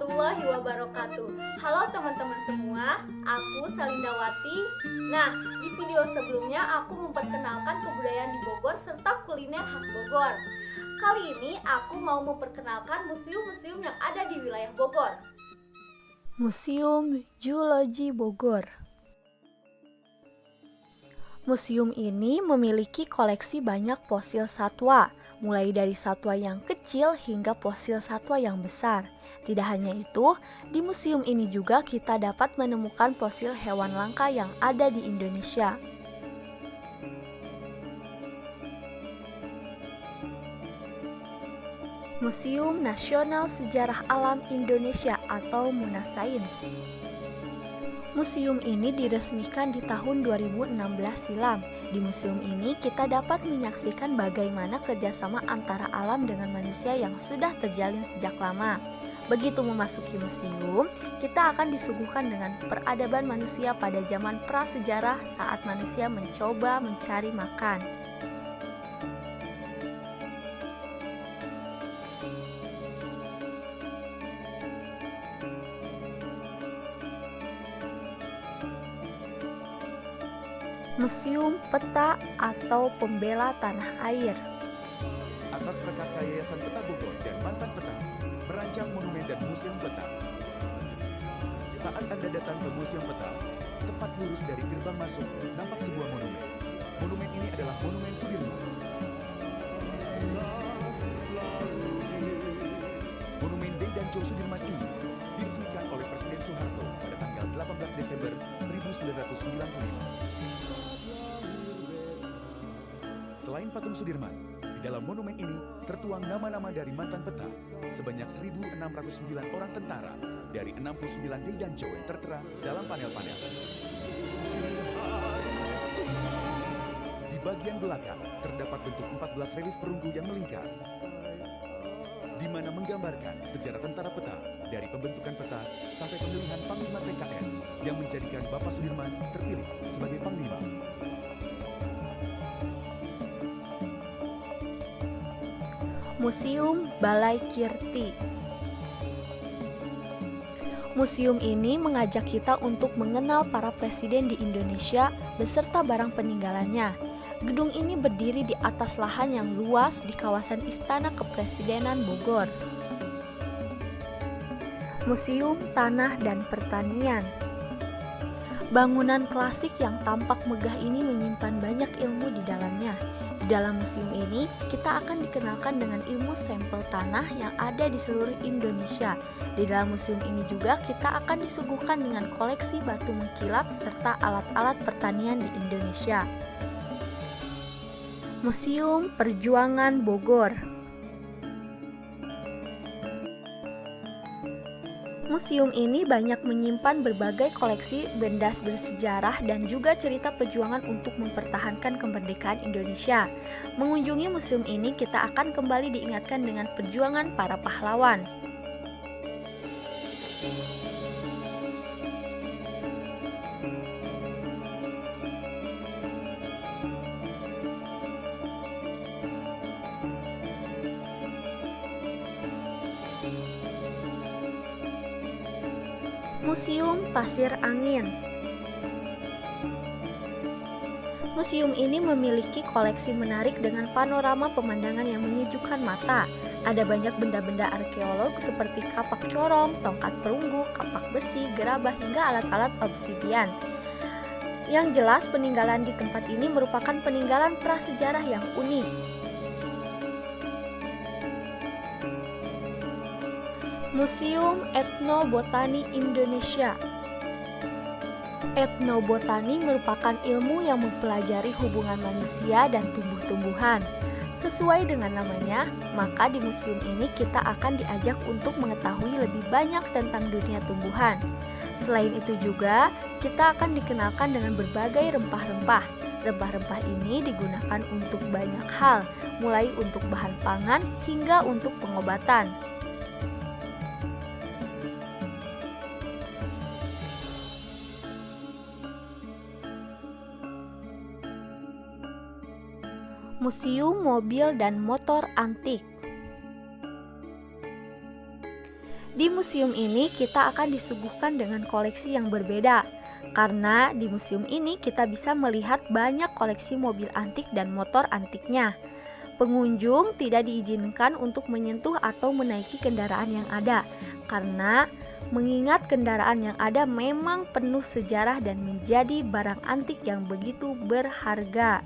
warahmatullahi wabarakatuh. Halo teman-teman semua, aku Salindawati. Nah, di video sebelumnya aku memperkenalkan kebudayaan di Bogor serta kuliner khas Bogor. Kali ini aku mau memperkenalkan museum-museum yang ada di wilayah Bogor. Museum Zoologi Bogor. Museum ini memiliki koleksi banyak fosil satwa, mulai dari satwa yang kecil hingga fosil satwa yang besar. Tidak hanya itu, di museum ini juga kita dapat menemukan fosil hewan langka yang ada di Indonesia. Museum Nasional Sejarah Alam Indonesia atau Munasains. Museum ini diresmikan di tahun 2016 silam. Di museum ini kita dapat menyaksikan bagaimana kerjasama antara alam dengan manusia yang sudah terjalin sejak lama. Begitu memasuki museum, kita akan disuguhkan dengan peradaban manusia pada zaman prasejarah saat manusia mencoba mencari makan. Museum Peta atau Pembela Tanah Air. Atas prakarsa Yayasan Peta Bogor dan Mantan Peta, merancang monumen dan museum peta. Saat Anda datang ke Museum Peta, tepat lurus dari gerbang masuk nampak sebuah monumen. Monumen ini adalah Monumen Sudirman. Monumen D dan Co Sudirman ini diresmikan oleh Presiden Soeharto pada tanggal 18 Desember 1995. Selain patung Sudirman, di dalam monumen ini tertuang nama-nama dari mantan peta sebanyak 1.609 orang tentara dari 69 D dan Co yang tertera dalam panel-panel. Di bagian belakang terdapat bentuk 14 relief perunggu yang melingkar, di mana menggambarkan sejarah tentara peta dari pembentukan peta sampai pemilihan Panglima TKN yang menjadikan Bapak Sudirman terpilih sebagai Panglima. Museum Balai Kirti. Museum ini mengajak kita untuk mengenal para presiden di Indonesia beserta barang peninggalannya. Gedung ini berdiri di atas lahan yang luas di kawasan Istana Kepresidenan Bogor. Museum Tanah dan Pertanian. Bangunan klasik yang tampak megah ini menyimpan banyak ilmu di dalamnya. Di dalam museum ini, kita akan dikenalkan dengan ilmu sampel tanah yang ada di seluruh Indonesia. Di dalam museum ini juga kita akan disuguhkan dengan koleksi batu mengkilap serta alat-alat pertanian di Indonesia. Museum Perjuangan Bogor. Museum ini banyak menyimpan berbagai koleksi benda bersejarah dan juga cerita perjuangan untuk mempertahankan kemerdekaan Indonesia. Mengunjungi museum ini kita akan kembali diingatkan dengan perjuangan para pahlawan. Museum Pasir Angin. Museum ini memiliki koleksi menarik dengan panorama pemandangan yang menyejukkan mata. Ada banyak benda-benda arkeolog seperti kapak corong, tongkat perunggu, kapak besi, gerabah, hingga alat-alat obsidian. Yang jelas peninggalan di tempat ini merupakan peninggalan prasejarah yang unik. Museum Etnobotani Indonesia. Etnobotani merupakan ilmu yang mempelajari hubungan manusia dan tumbuh-tumbuhan. Sesuai dengan namanya, maka di museum ini kita akan diajak untuk mengetahui lebih banyak tentang dunia tumbuhan. Selain itu juga, kita akan dikenalkan dengan berbagai rempah-rempah. Rempah-rempah ini digunakan untuk banyak hal, mulai untuk bahan pangan hingga untuk pengobatan. Museum Mobil dan Motor Antik. Di museum ini kita akan disuguhkan dengan koleksi yang berbeda. Karena di museum ini kita bisa melihat banyak koleksi mobil antik dan motor antiknya. Pengunjung tidak diizinkan untuk menyentuh atau menaiki kendaraan yang ada, karena mengingat kendaraan yang ada memang penuh sejarah dan menjadi barang antik yang begitu berharga.